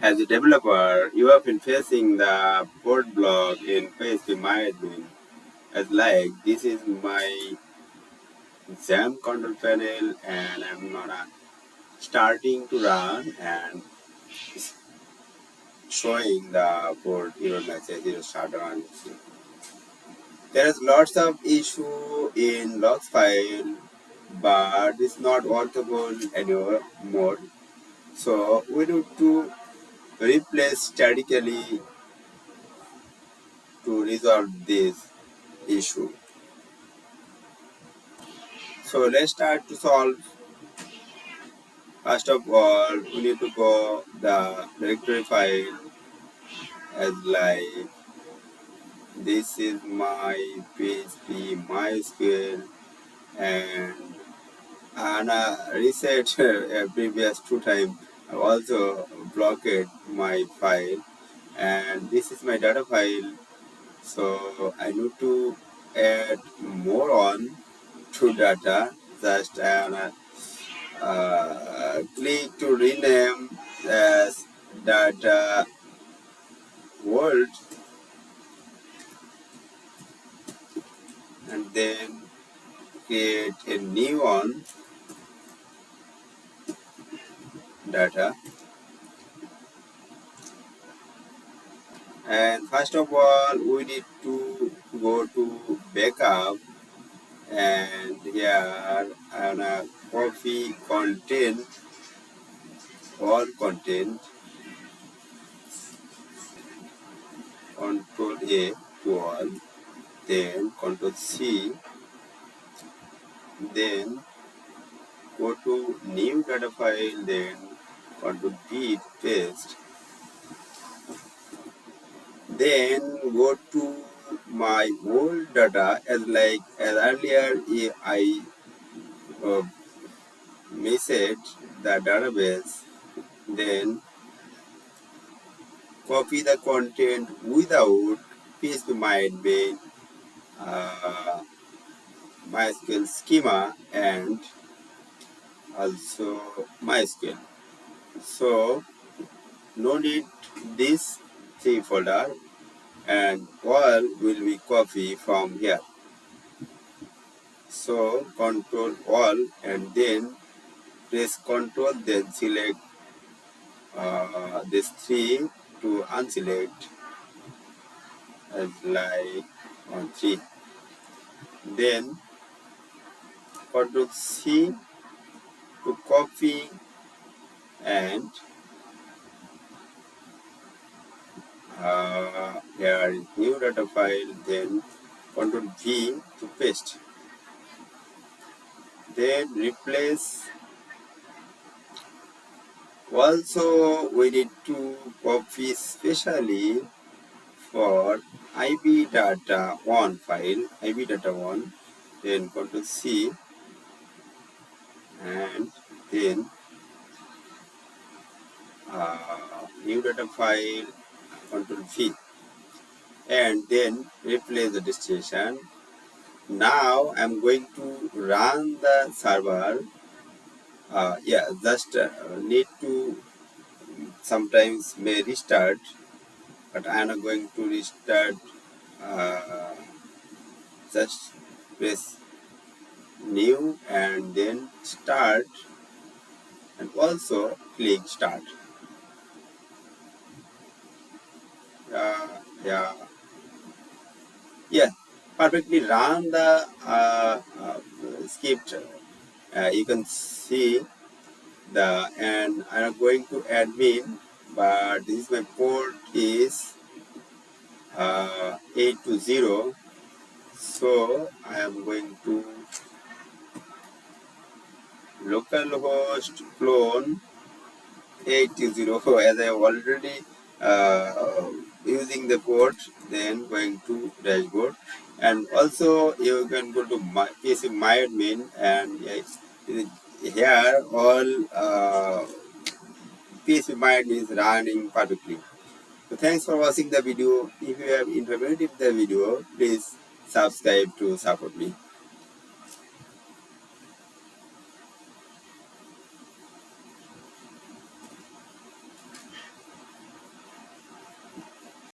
As a developer, you have been facing the port block in PHP as like this is my XAMPP control panel and I'm gonna starting to run and showing the port error message error shutdown. There is lots of issue in logs file, but it's not workable anymore. So we need to replace statically to resolve this issue. So let's start to solve. First of all, we need to go the directory file as like this is my PHP MySql and reset previous 2 times. I also blocked my file and this is my data file. So I need to add more on to data. Just click to rename as data world and then create a new one data. And first of all, we need to go to backup and here I'm gonna copy content, all content, Control A to all, then Control C, then go to new data file, then Control V to paste, then go to my old data as earlier I message the database, then copy the content without PHP MySQL schema and also MySQL. So no need this C folder and all will be copied from here. So control all and then press control, then select this 3 to unselect as like on 3. Then control C to copy and here is new data file, then control V to paste. Then replace. Also we need to copy especially for IB data 1 file, IB data 1, then control C and then new data file, control V and then replace the destination. Now I'm going to run the server. Just need to sometimes may restart, but I'm not going to restart. Just press new and then start and also click start. Perfectly run the script. You can see the and I'm going to admin, but this is my port is 820. So I am going to localhost clone 820 as I already using the port, then going to dashboard and also you can go to my admin and here all PHP is running perfectly. So thanks for watching the video. If you have informative the video, please subscribe to support me.